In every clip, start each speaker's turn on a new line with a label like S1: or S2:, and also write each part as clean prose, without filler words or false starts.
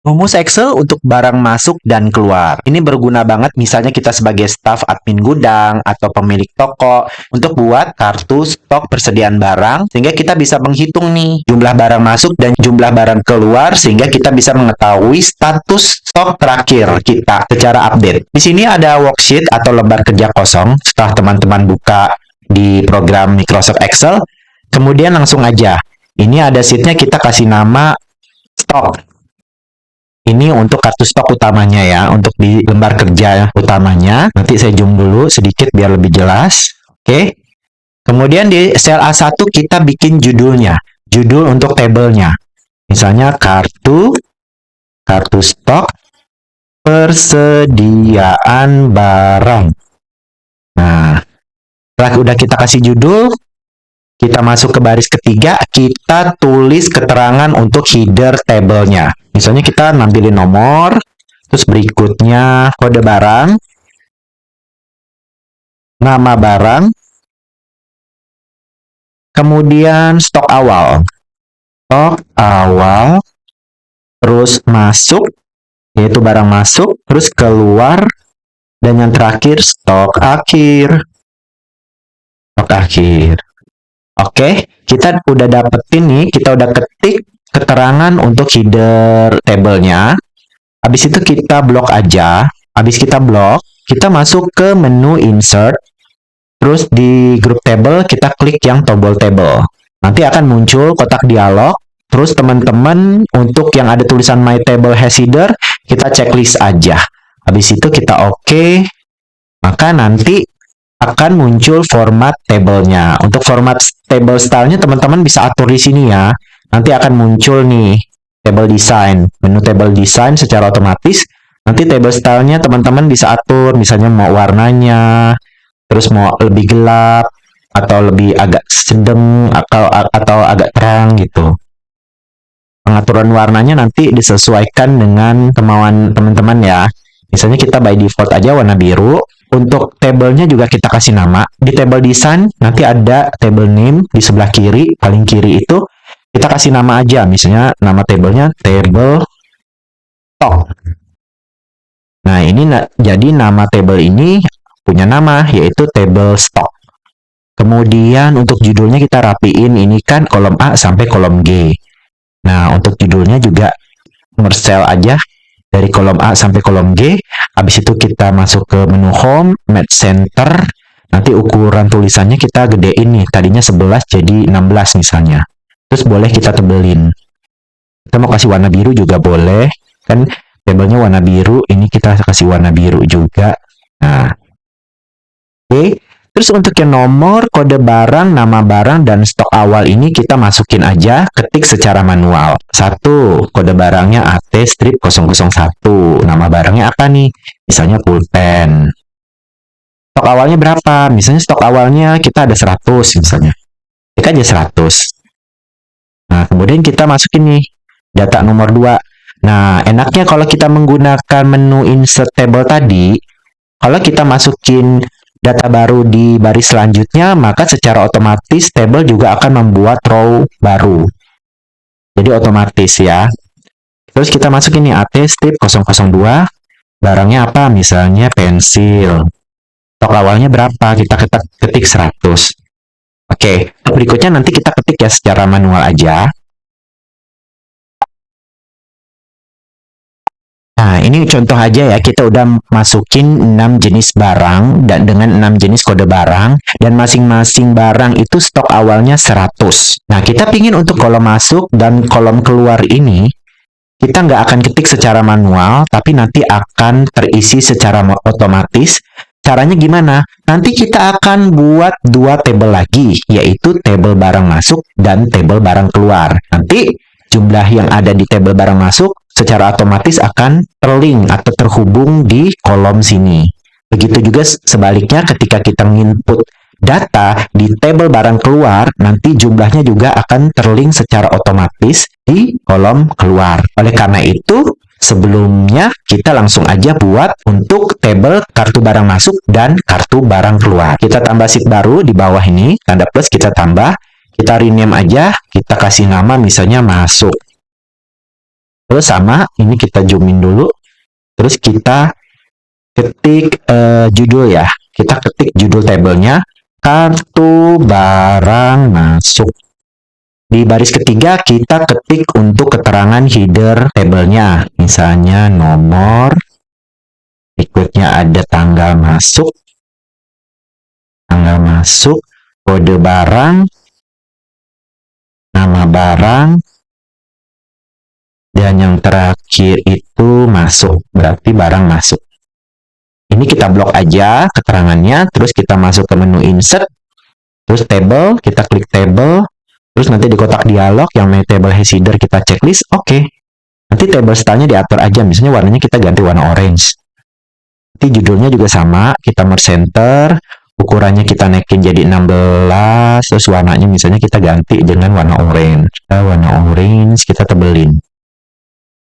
S1: Rumus Excel untuk barang masuk dan keluar. Ini berguna banget misalnya kita sebagai staf admin gudang atau pemilik toko untuk buat kartu stok persediaan barang sehingga kita bisa menghitung nih jumlah barang masuk dan jumlah barang keluar sehingga kita bisa mengetahui status stok terakhir kita secara update. Di sini ada worksheet atau lembar kerja kosong setelah teman-teman buka di program Microsoft Excel. Kemudian langsung aja. Ini ada sheetnya kita kasih nama stok. Ini untuk kartu stok utamanya ya, untuk di lembar kerja utamanya. Nanti saya zoom dulu sedikit biar lebih jelas. Oke. Kemudian di sel A1 kita bikin judulnya. Judul untuk tabelnya. Misalnya kartu stok persediaan barang. Nah, setelah udah kita kasih judul, kita masuk ke baris ketiga, kita tulis keterangan untuk header tabelnya. Misalnya kita nampilin nomor, terus berikutnya kode barang, nama barang, kemudian stok awal. Stok awal, terus masuk, yaitu barang masuk, terus keluar, dan yang terakhir stok akhir. Stok akhir. Oke, kita udah dapetin nih, kita udah ketik keterangan untuk header tabelnya. Habis itu kita blok aja. Habis kita blok, kita masuk ke menu insert. Terus di group table, kita klik yang tombol table. Nanti akan muncul kotak dialog. Terus teman-teman, untuk yang ada tulisan my table has header, kita checklist aja. Habis itu kita oke. Maka nanti akan muncul format tabelnya. Untuk format table style-nya teman-teman bisa atur di sini ya. Nanti akan muncul nih table design, menu table design secara otomatis. Nanti table style-nya teman-teman bisa atur, misalnya mau warnanya, terus mau lebih gelap atau lebih agak sedang atau agak terang gitu. Pengaturan warnanya nanti disesuaikan dengan kemauan teman-teman ya. Misalnya kita by default aja warna biru. Untuk tabelnya juga kita kasih nama. Di table design nanti ada table name di sebelah kiri, paling kiri itu kita kasih nama aja. Misalnya nama tabelnya table stock. Nah, ini jadi nama table ini punya nama yaitu table stock. Kemudian untuk judulnya kita rapiin, ini kan kolom A sampai kolom G. Nah, untuk judulnya juga mercel aja dari kolom A sampai kolom G. Habis itu kita masuk ke menu home, match center. Nanti ukuran tulisannya kita gedein nih. Tadinya 11 jadi 16 misalnya. Terus boleh kita tebelin. Kita mau kasih warna biru juga boleh. Kan tabelnya warna biru, ini kita kasih warna biru juga. Nah, oke. Terus untuk yang nomor, kode barang, nama barang, dan stok awal ini kita masukin aja, ketik secara manual. 1. Kode barangnya AT strip 001. Nama barangnya apa nih? Misalnya pulpen. Stok awalnya berapa? Misalnya stok awalnya kita ada 100 misalnya. Klik aja 100. Nah, kemudian kita masukin nih, data nomor 2. Nah, enaknya kalau kita menggunakan menu insert table tadi, kalau kita masukin data baru di baris selanjutnya, maka secara otomatis table juga akan membuat row baru. Jadi otomatis ya. Terus kita masukin nih AT strip 002. Barangnya apa? Misalnya pensil. Stok awalnya berapa? Kita ketik 100. Oke, berikutnya nanti kita ketik ya secara manual aja. Nah, ini contoh aja ya, kita udah masukin 6 jenis barang dan dengan 6 jenis kode barang, dan masing-masing barang itu stok awalnya 100. Nah, kita pingin untuk kolom masuk dan kolom keluar ini, kita nggak akan ketik secara manual, tapi nanti akan terisi secara otomatis. Caranya gimana? Nanti kita akan buat 2 tabel lagi, yaitu tabel barang masuk dan tabel barang keluar. Nanti jumlah yang ada di tabel barang masuk secara otomatis akan terlink atau terhubung di kolom sini. Begitu juga sebaliknya ketika kita input data di tabel barang keluar, nanti jumlahnya juga akan terlink secara otomatis di kolom keluar. Oleh karena itu, sebelumnya kita langsung aja buat untuk tabel kartu barang masuk dan kartu barang keluar. Kita tambah sheet baru di bawah ini, tanda plus kita tambah. Kita rename aja, kita kasih nama misalnya masuk. Terus sama, ini kita zoomin dulu. Terus kita ketik judul ya. Kita ketik judul tabelnya, kartu barang masuk. Di baris ketiga, kita ketik untuk keterangan header tabelnya. Misalnya nomor, berikutnya ada tanggal masuk, kode barang, nama barang, dan yang terakhir itu masuk, berarti barang masuk. Ini kita blok aja keterangannya, terus kita masuk ke menu insert, terus table, kita klik table, terus nanti di kotak dialog yang my table has header kita checklist, oke. Nanti table stylenya diatur aja, misalnya warnanya kita ganti warna orange. Nanti judulnya juga sama, kita merge center, ukurannya kita naikin jadi 16, terus warnanya misalnya kita ganti dengan warna orange. Warna orange kita tebelin.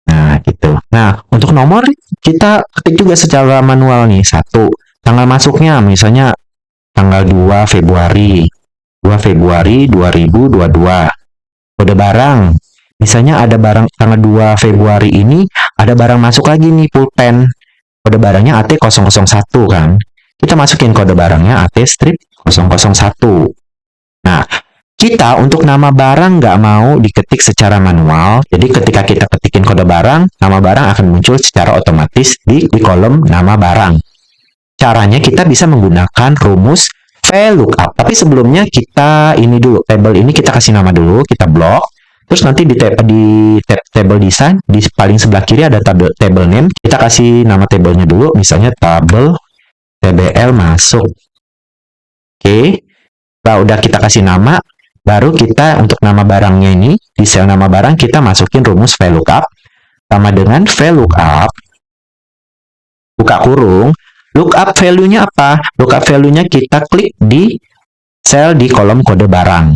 S1: Nah, gitu. Nah, untuk nomor kita ketik juga secara manual nih. 1. Tanggal masuknya misalnya tanggal 2 Februari. 2 Februari 2022. Kode barang. Misalnya ada barang tanggal 2 Februari ini ada barang masuk lagi nih pulpen. Kode barangnya AT001 kan. Kita masukin kode barangnya AT strip 001. Nah, kita untuk nama barang nggak mau diketik secara manual, jadi ketika kita ketikin kode barang, nama barang akan muncul secara otomatis di kolom nama barang. Caranya kita bisa menggunakan rumus VLOOKUP, tapi sebelumnya kita ini dulu, table ini kita kasih nama dulu, kita blok, terus nanti di tab table design, di paling sebelah kiri ada table name, kita kasih nama tablenya dulu, misalnya table TBL masuk. Oke, setelah udah kita kasih nama, baru kita untuk nama barangnya ini, di sel nama barang kita masukin rumus VLOOKUP, sama dengan VLOOKUP, buka kurung, lookup value-nya apa? Lookup value-nya kita klik di sel di kolom kode barang.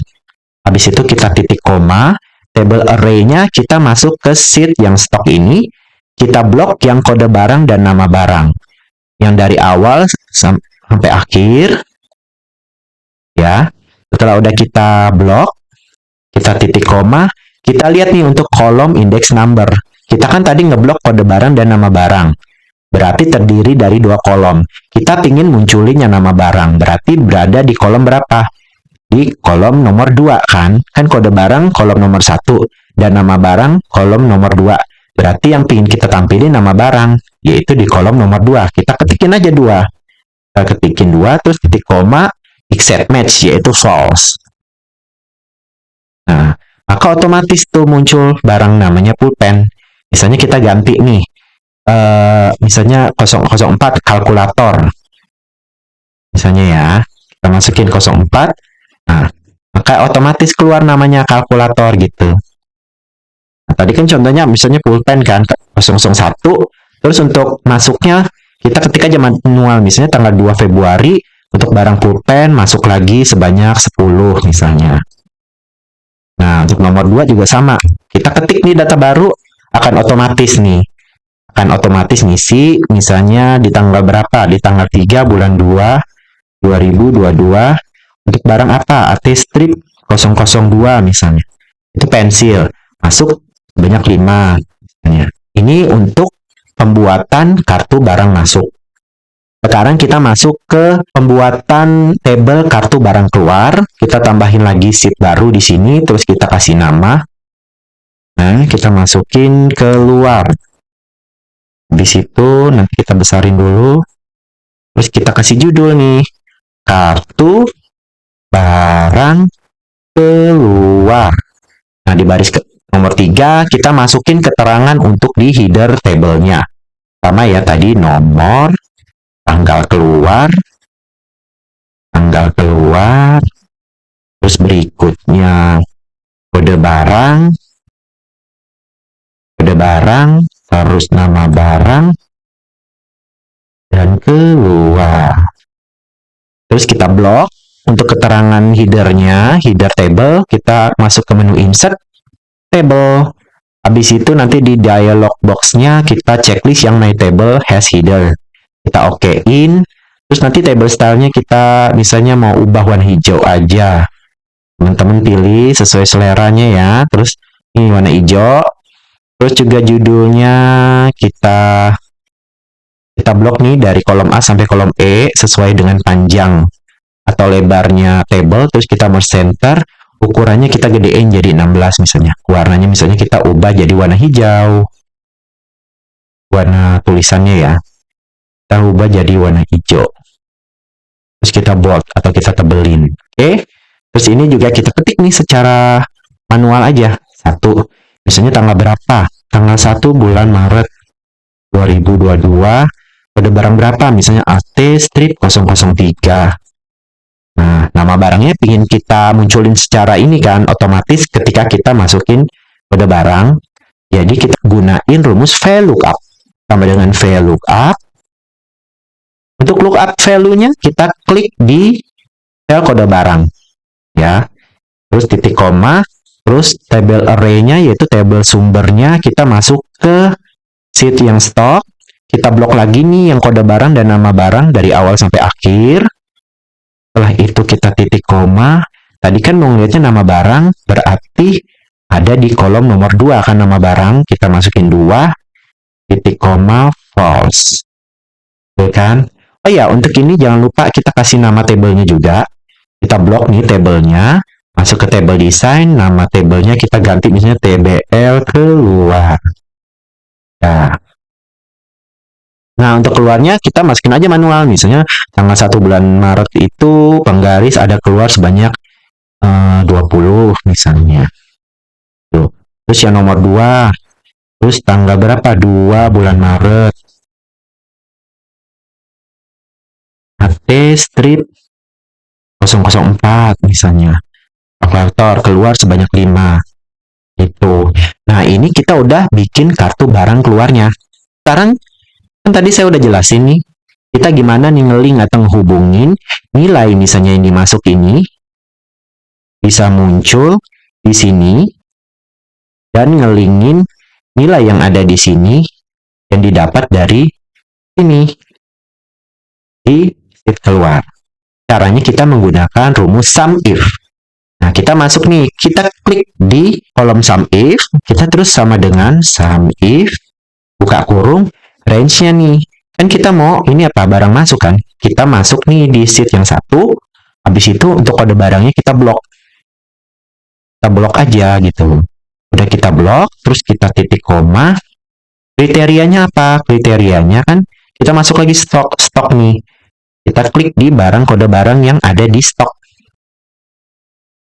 S1: Habis itu kita titik koma, table array-nya kita masuk ke sheet yang stok ini, kita blok yang kode barang dan nama barang. Yang dari awal sampai akhir, ya. Setelah udah kita blok, kita titik koma, kita lihat nih untuk kolom index number. Kita kan tadi ngeblok kode barang dan nama barang. Berarti terdiri dari 2 kolom. Kita pingin munculin yang nama barang. Berarti berada di kolom berapa? Di kolom nomor 2 kan? Kan kode barang kolom nomor 1 dan nama barang kolom nomor 2. Berarti yang pingin kita tampilin nama barang, yaitu di kolom nomor 2. Kita ketikin aja 2. Kita ketikin 2, terus titik koma, except match, yaitu false. Nah, maka otomatis tuh muncul barang namanya pulpen. Misalnya kita ganti nih, misalnya 004 kalkulator. Misalnya ya, kita masukin 04, nah, maka otomatis keluar namanya kalkulator gitu. Nah, tadi kan contohnya misalnya pulpen kan, 001, terus untuk masuknya, kita ketik aja manual, misalnya tanggal 2 Februari, untuk barang pulpen masuk lagi sebanyak 10 misalnya. Nah, untuk nomor 2 juga sama. Kita ketik nih data baru, akan otomatis nih. Akan otomatis ngisi, misalnya di tanggal berapa? Di tanggal 3 bulan 2, 2022. Untuk barang apa? AT strip 002 misalnya. Itu pensil. Masuk sebanyak 5 misalnya. Ini untuk pembuatan kartu barang masuk. Sekarang kita masuk ke pembuatan tabel kartu barang keluar. Kita tambahin lagi sheet baru di sini, terus kita kasih nama. Nah, kita masukin keluar. Di situ nanti kita besarin dulu. Terus kita kasih judul nih. Kartu barang keluar. Nah, di baris nomor 3 kita masukin keterangan untuk di header tabelnya. Sama ya tadi nomor, tanggal keluar, terus berikutnya kode barang, terus nama barang, dan keluar. Terus kita blok untuk keterangan headernya, header table, kita masuk ke menu insert, table. Habis itu nanti di dialog box-nya kita checklist yang my table has header. Kita okein, terus nanti table style-nya kita misalnya mau ubah warna hijau aja. Teman-teman pilih sesuai seleranya ya. Terus ini warna hijau. Terus juga judulnya kita blok nih dari kolom A sampai kolom E sesuai dengan panjang atau lebarnya table. Terus kita merge center, ukurannya kita gedein jadi 16 misalnya. Warnanya misalnya kita ubah jadi warna hijau. Warna tulisannya ya, kita ubah jadi warna hijau. Terus kita bold atau kita tebelin. Oke. Terus ini juga kita ketik nih secara manual aja. Satu, misalnya tanggal berapa? Tanggal 1 bulan Maret 2022. Kode barang berapa? Misalnya AT strip 003. Nah, nama barangnya ingin kita munculin secara ini kan, otomatis ketika kita masukin kode barang. Jadi kita gunain rumus VLOOKUP. Sama dengan VLOOKUP. Untuk lookup value-nya kita klik di sel kode barang. Ya. Terus titik koma, terus table array-nya yaitu table sumbernya kita masuk ke sheet yang stok. Kita blok lagi nih yang kode barang dan nama barang dari awal sampai akhir. Setelah itu kita titik koma. Tadi kan mau ngeliatnya nama barang, berarti ada di kolom nomor 2 kan nama barang. Kita masukin 2, titik koma, false. Oke kan? Oh ya, untuk ini jangan lupa kita kasih nama tabelnya juga. Kita blok nih tabelnya. Masuk ke table design, nama tabelnya kita ganti misalnya TBL keluar. Nah, untuk keluarnya kita masukin aja manual. Misalnya tanggal 1 bulan Maret itu penggaris ada keluar sebanyak 20 misalnya. Tuh. Terus yang nomor 2. Terus tanggal berapa? 2 bulan Maret. AT strip 004 misalnya. Kalkulator keluar sebanyak 5. Itu. Nah, ini kita udah bikin kartu barang keluarnya. Sekarang kan tadi saya udah jelasin nih, kita gimana nih nge-link atau menghubungin nilai misalnya yang dimasuk ini bisa muncul di sini dan ngelingin nilai yang ada di sini yang didapat dari ini di sheet keluar. Caranya kita menggunakan rumus SUMIF. Nah, kita masuk nih, kita klik di kolom SUMIF, kita terus sama dengan SUMIF, buka kurung, range-nya nih. Kan kita mau ini apa? Barang masuk kan? Kita masuk nih di sheet yang 1. Habis itu untuk kode barangnya kita blok. Kita blok aja gitu. Udah kita blok, terus kita titik koma. Kriterianya apa? Kriterianya kan kita masuk lagi stok nih. Kita klik di barang kode barang yang ada di stok.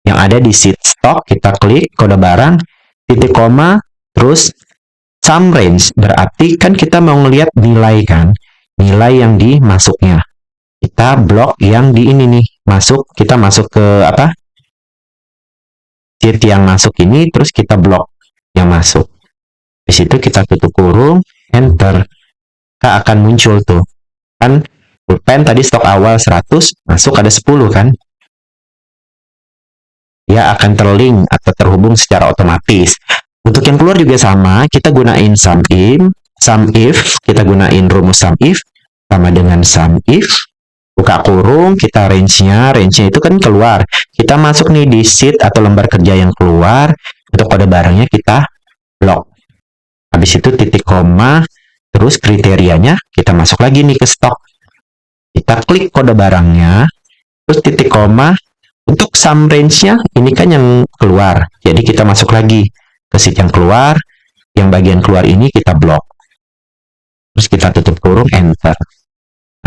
S1: Yang ada di sheet stok, kita klik kode barang, titik koma, terus sum range, berarti kan kita mau ngelihat nilai kan, nilai yang dimasuknya. Kita blok yang di ini nih, kita masuk ke apa? Sheet yang masuk ini, terus kita blok yang masuk. Di situ kita tutup kurung, enter. Maka akan muncul tuh. Kan pulpen tadi stok awal 100, masuk ada 10 kan? Dia akan terlink atau terhubung secara otomatis. Untuk yang keluar juga sama, kita gunain SUMIF, kita gunain rumus SUMIF, sama dengan SUMIF, buka kurung, kita range-nya itu kan keluar. Kita masuk nih di sheet atau lembar kerja yang keluar, untuk kode barangnya kita blok. Habis itu titik koma, terus kriterianya, kita masuk lagi nih ke stok. Kita klik kode barangnya, terus titik koma, untuk sum range-nya, ini kan yang keluar, jadi kita masuk lagi ke sheet yang keluar, yang bagian keluar ini kita blok. Terus kita tutup kurung, enter.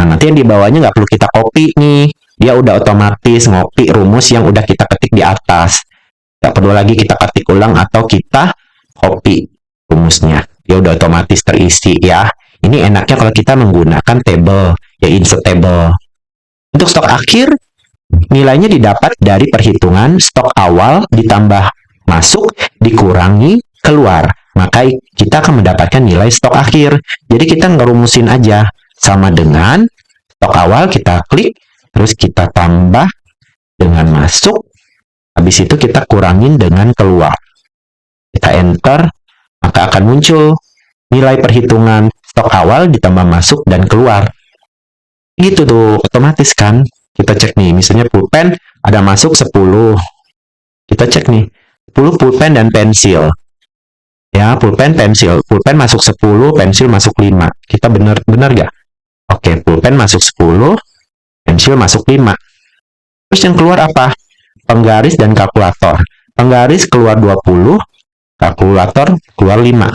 S1: Nah, nanti yang di bawahnya nggak perlu kita copy nih. Dia udah otomatis ngopi rumus yang udah kita ketik di atas. Nggak perlu lagi kita ketik ulang atau kita copy rumusnya. Dia udah otomatis terisi ya. Ini enaknya kalau kita menggunakan table, ya insert table. Untuk stok akhir, nilainya didapat dari perhitungan stok awal ditambah masuk dikurangi keluar, maka kita akan mendapatkan nilai stok akhir. Jadi kita ngerumusin aja, sama dengan stok awal kita klik, terus kita tambah dengan masuk, habis itu kita kurangin dengan keluar. Kita enter, maka akan muncul nilai perhitungan stok awal ditambah masuk dan keluar. Gitu tuh, otomatis kan. Kita cek nih, misalnya pulpen ada masuk 10. Kita cek nih, 10 pulpen dan pensil. Ya, pulpen, pensil. Pulpen masuk 10, pensil masuk 5. Kita benar gak? Oke, pulpen masuk 10, pensil masuk 5. Terus yang keluar apa? Penggaris dan kalkulator. Penggaris keluar 20, kalkulator keluar 5.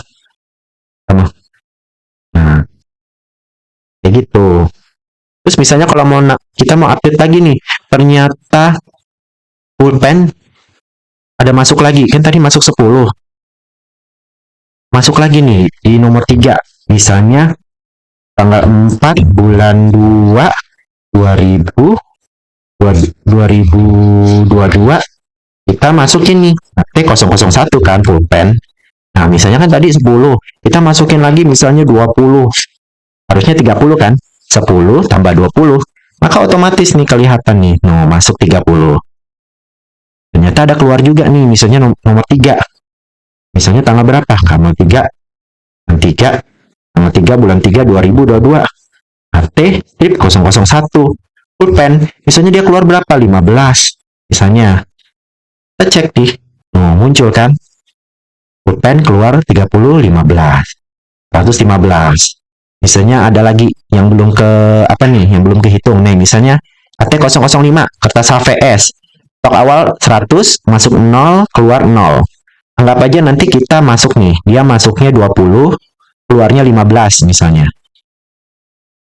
S1: Sama. Nah, kayak gitu. Terus misalnya kalau kita mau update lagi nih, ternyata pulpen ada masuk lagi. Kan tadi masuk 10. Masuk lagi nih di nomor 3. Misalnya tanggal 4 bulan 2 2022 kita masukin nih T001 kan pulpen. Nah, misalnya kan tadi 10, kita masukin lagi misalnya 20. Harusnya 30 kan? 10 tambah 20. Maka otomatis nih kelihatan nih, masuk 30. Ternyata ada keluar juga nih, misalnya nomor 3. Misalnya tanggal berapa? Tanggal 3 bulan 3 2022. RT strip 001. Pulpen, misalnya dia keluar berapa? 15. Misalnya. Kita cek nih. Muncul kan? Pulpen keluar 30, 15. 115. Misalnya ada lagi yang belum yang belum kehitung. Nih, misalnya AT005, kertas HVS. Stok awal 100, masuk 0, keluar 0. Anggap aja nanti kita masuk nih. Dia masuknya 20, keluarnya 15 misalnya.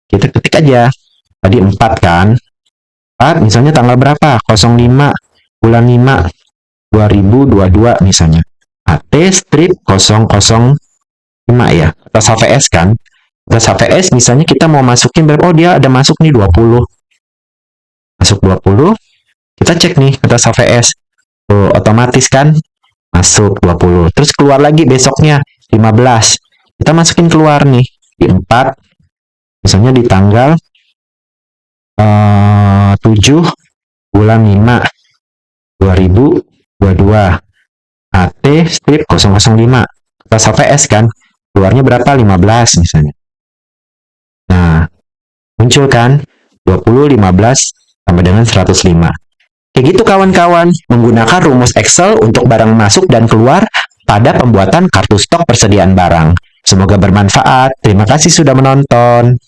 S1: Kita ketik aja. Tadi 4 kan? 4 misalnya tanggal berapa? 05 bulan 5 2022 misalnya. AT strip 005 ya. Kertas HVS kan? Kertas HVS misalnya kita mau masukin berapa? Oh, dia ada masuk nih 20. Masuk 20. Kita cek nih kertas HVS. Otomatis kan? Masuk 20. Terus keluar lagi besoknya 15. Kita masukin keluar nih di 4. Misalnya di tanggal 7 bulan 5 2022. AT strip 005. Kertas HVS kan? Keluarnya berapa? 15 misalnya. Nah, muncul kan? 20, 15 sama dengan 105. Kayak gitu kawan-kawan, menggunakan rumus Excel untuk barang masuk dan keluar pada pembuatan kartu stok persediaan barang. Semoga bermanfaat. Terima kasih sudah menonton.